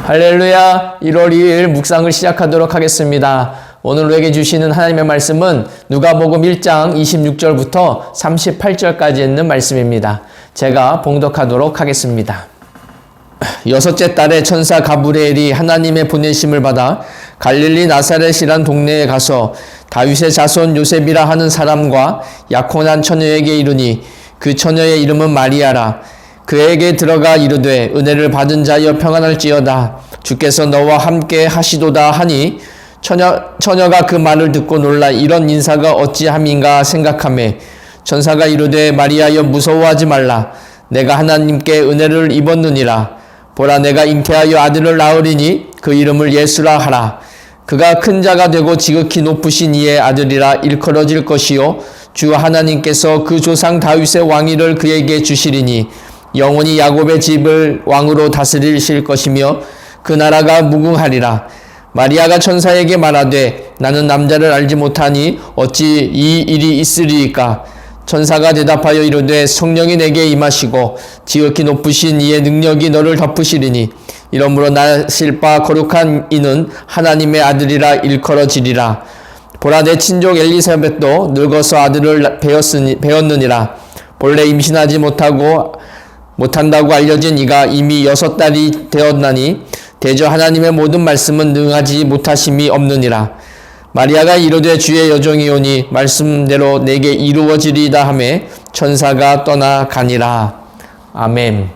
할렐루야. 1월 2일 묵상을 시작하도록 하겠습니다. 오늘 우리에게 주시는 하나님의 말씀은 누가복음 1장 26절부터 38절까지 있는 말씀입니다. 제가 봉독하도록 하겠습니다. 여섯째 달에 천사 가브리엘이 하나님의 보내심을 받아 갈릴리 나사렛이란 동네에 가서 다윗의 자손 요셉이라 하는 사람과 약혼한 처녀에게 이르니 그 처녀의 이름은 마리아라. 그에게 들어가 이르되 은혜를 받은 자여 평안할지어다. 주께서 너와 함께 하시도다 하니 처녀가 그 말을 듣고 놀라 이런 인사가 어찌함인가 생각하매 천사가 이르되 마리아여 무서워하지 말라. 내가 하나님께 은혜를 입었느니라. 보라 내가 잉태하여 아들을 낳으리니 그 이름을 예수라 하라. 그가 큰 자가 되고 지극히 높으신 이의 아들이라 일컬어질 것이요 주 하나님께서 그 조상 다윗의 왕위를 그에게 주시리니 영원히 야곱의 집을 왕으로 다스리실 것이며 그 나라가 무궁하리라. 마리아가 천사에게 말하되 나는 남자를 알지 못하니 어찌 이 일이 있으리이까. 천사가 대답하여 이르되 성령이 내게 임하시고 지극히 높으신 이의 능력이 너를 덮으시리니 이러므로 나실 바 거룩한 이는 하나님의 아들이라 일컬어지리라. 보라 내 친족 엘리사벳도 늙어서 아들을 배었느니라. 본래 임신하지 못한다고 알려진 이가 이미 6달이 되었나니 대저 하나님의 모든 말씀은 능하지 못하심이 없느니라. 마리아가 이르되 주의 여종이오니 말씀대로 내게 이루어지리이다 하며 천사가 떠나가니라. 아멘.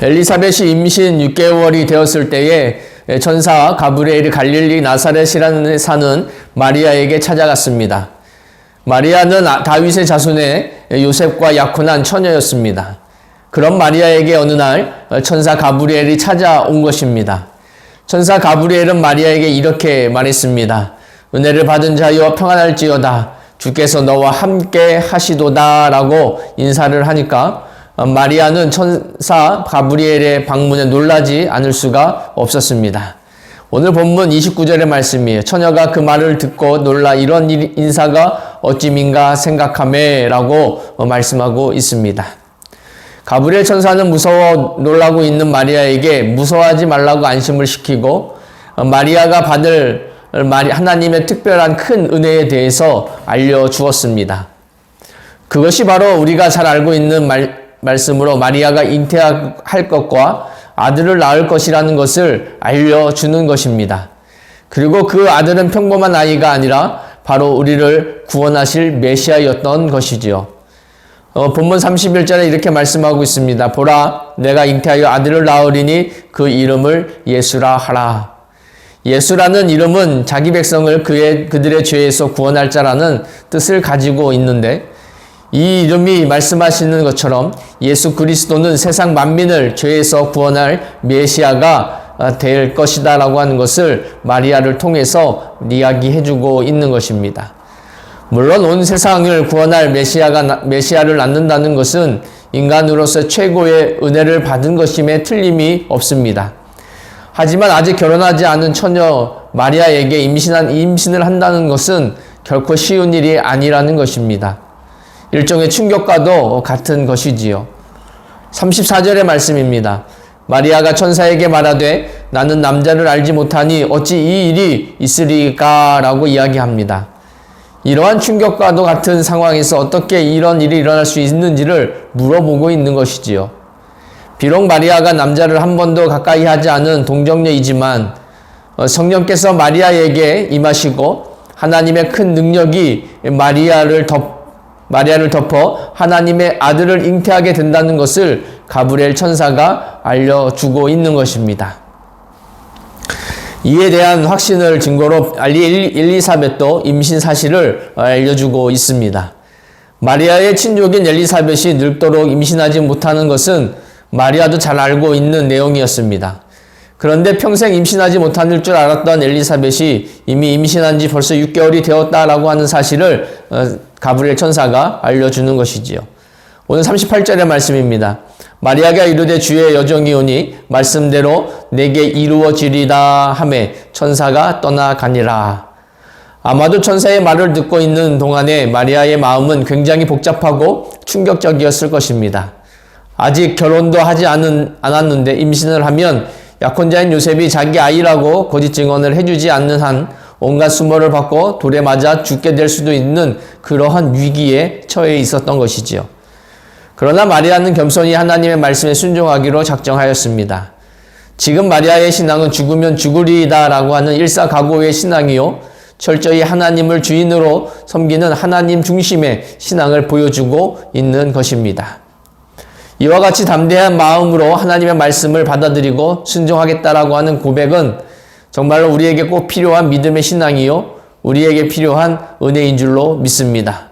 엘리사벳이 임신 6개월이 되었을 때에 천사 가브리엘이 갈릴리 나사렛이라는 데 사는 마리아에게 찾아갔습니다. 마리아는 다윗의 자손의 요셉과 약혼한 처녀였습니다. 그런 마리아에게 어느 날 천사 가브리엘이 찾아온 것입니다. 천사 가브리엘은 마리아에게 이렇게 말했습니다. 은혜를 받은 자여 평안할지어다. 주께서 너와 함께 하시도다 라고 인사를 하니까 마리아는 천사 가브리엘의 방문에 놀라지 않을 수가 없었습니다. 오늘 본문 29절의 말씀이에요. 처녀가 그 말을 듣고 놀라 이런 인사가 어찌민가 생각하매 라고 말씀하고 있습니다. 가브리엘 천사는 무서워 놀라고 있는 마리아에게 무서워하지 말라고 안심을 시키고 마리아가 받을 하나님의 특별한 큰 은혜에 대해서 알려주었습니다. 그것이 바로 우리가 잘 알고 있는 말씀으로 마리아가 잉태할 것과 아들을 낳을 것이라는 것을 알려주는 것입니다. 그리고 그 아들은 평범한 아이가 아니라 바로 우리를 구원하실 메시아였던 것이지요. 본문 31절에 이렇게 말씀하고 있습니다. 보라 내가 잉태하여 아들을 낳으리니 그 이름을 예수라 하라. 예수라는 이름은 자기 백성을 그들의 죄에서 구원할 자라는 뜻을 가지고 있는데 이 이름이 말씀하시는 것처럼 예수 그리스도는 세상 만민을 죄에서 구원할 메시아가 될 것이다 라고 하는 것을 마리아를 통해서 이야기해주고 있는 것입니다. 물론 온 세상을 구원할 메시아를 낳는다는 것은 인간으로서 최고의 은혜를 받은 것임에 틀림이 없습니다. 하지만 아직 결혼하지 않은 처녀 마리아에게 임신을 한다는 것은 결코 쉬운 일이 아니라는 것입니다. 일종의 충격과도 같은 것이지요. 34절의 말씀입니다. 마리아가 천사에게 말하되 나는 남자를 알지 못하니 어찌 이 일이 있으리까 라고 이야기합니다. 이러한 충격과도 같은 상황에서 어떻게 이런 일이 일어날 수 있는지를 물어보고 있는 것이지요. 비록 마리아가 남자를 한 번도 가까이 하지 않은 동정녀이지만 성령께서 마리아에게 임하시고 하나님의 큰 능력이 마리아를 덮어 하나님의 아들을 잉태하게 된다는 것을 가브리엘 천사가 알려주고 있는 것입니다. 이에 대한 확신을 증거로 엘리사벳도 임신 사실을 알려주고 있습니다. 마리아의 친족인 엘리사벳이 늙도록 임신하지 못하는 것은 마리아도 잘 알고 있는 내용이었습니다. 그런데 평생 임신하지 못할 줄 알았던 엘리사벳이 이미 임신한 지 벌써 6개월이 되었다라고 하는 사실을 가브리엘 천사가 알려주는 것이지요. 오늘 38절의 말씀입니다. 마리아가 이르되 주의 여종이오니 말씀대로 내게 이루어지리다 하매 천사가 떠나가니라. 아마도 천사의 말을 듣고 있는 동안에 마리아의 마음은 굉장히 복잡하고 충격적이었을 것입니다. 아직 결혼도 하지 않았는데 임신을 하면 약혼자인 요셉이 자기 아이라고 거짓 증언을 해주지 않는 한 온갖 수모를 받고 돌에 맞아 죽게 될 수도 있는 그러한 위기에 처해 있었던 것이지요. 그러나 마리아는 겸손히 하나님의 말씀에 순종하기로 작정하였습니다. 지금 마리아의 신앙은 죽으면 죽으리이다 라고 하는 일사각오의 신앙이요, 철저히 하나님을 주인으로 섬기는 하나님 중심의 신앙을 보여주고 있는 것입니다. 이와 같이 담대한 마음으로 하나님의 말씀을 받아들이고 순종하겠다라고 하는 고백은 정말로 우리에게 꼭 필요한 믿음의 신앙이요, 우리에게 필요한 은혜인 줄로 믿습니다.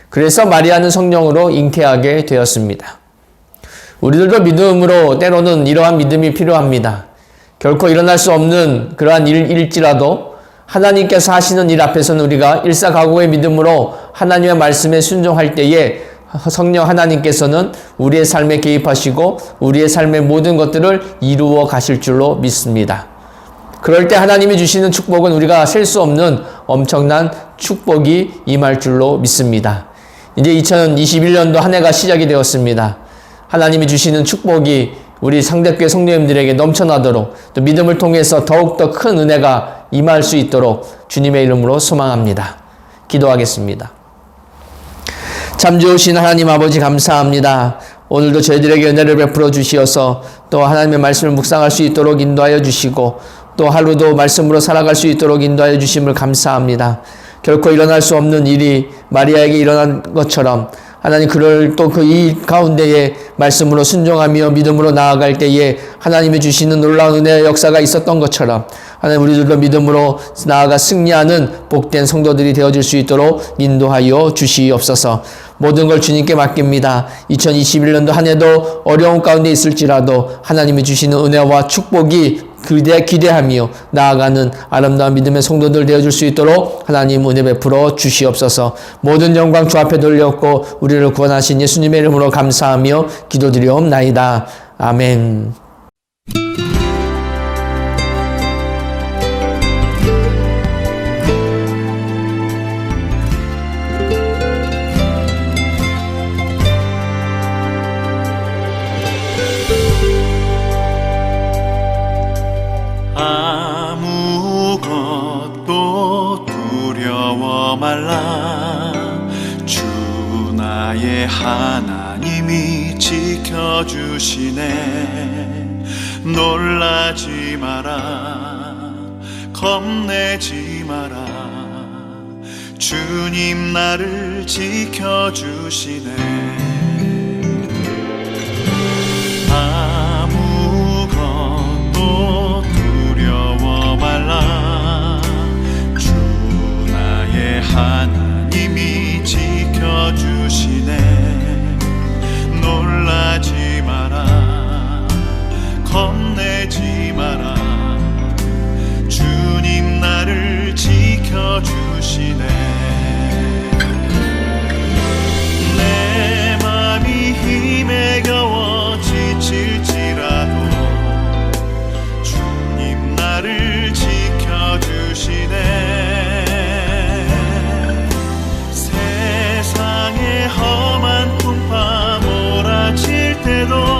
그래서 마리아는 성령으로 잉태하게 되었습니다. 우리들도 믿음으로 때로는 이러한 믿음이 필요합니다. 결코 일어날 수 없는 그러한 일일지라도 하나님께서 하시는 일 앞에서는 우리가 일사각오의 믿음으로 하나님의 말씀에 순종할 때에 성령 하나님께서는 우리의 삶에 개입하시고 우리의 삶의 모든 것들을 이루어 가실 줄로 믿습니다. 그럴 때 하나님이 주시는 축복은 우리가 셀 수 없는 엄청난 축복이 임할 줄로 믿습니다. 이제 2021년도 한 해가 시작이 되었습니다. 하나님이 주시는 축복이 우리 상대교회 성도님들에게 넘쳐나도록, 또 믿음을 통해서 더욱더 큰 은혜가 임할 수 있도록 주님의 이름으로 소망합니다. 기도하겠습니다. 참 좋으신 하나님 아버지, 감사합니다. 오늘도 저희들에게 은혜를 베풀어 주시어서 또 하나님의 말씀을 묵상할 수 있도록 인도하여 주시고, 또 하루도 말씀으로 살아갈 수 있도록 인도하여 주심을 감사합니다. 결코 일어날 수 없는 일이 마리아에게 일어난 것처럼 하나님, 그를 또 그 일 가운데에 말씀으로 순종하며 믿음으로 나아갈 때에 하나님이 주시는 놀라운 은혜의 역사가 있었던 것처럼 하나님, 우리들도 믿음으로 나아가 승리하는 복된 성도들이 되어질 수 있도록 인도하여 주시옵소서. 모든 걸 주님께 맡깁니다. 2021년도 한 해도 어려운 가운데 있을지라도 하나님이 주시는 은혜와 축복이 기대하며 나아가는 아름다운 믿음의 성도들 되어줄 수 있도록 하나님 은혜 베풀어 주시옵소서. 모든 영광 주 앞에 돌렸고 우리를 구원하신 예수님의 이름으로 감사하며 기도드리옵나이다. 아멘. 아무것도 두려워 말라. 주 나의 하나님이 지켜주시네. 놀라지 마라, 겁내지 마라. 주님 나를 지켜주시네. 아무것도 두려워 말라. 주 나의 하나님이 지켜주시네. 놀라지 마라, 겁내지 마라. 주님 나를 지켜주시네. 내 맘이 힘에 겨워 지칠지라도 주님 나를 지켜주시네. 세상의 험한 풍파 몰아칠 때도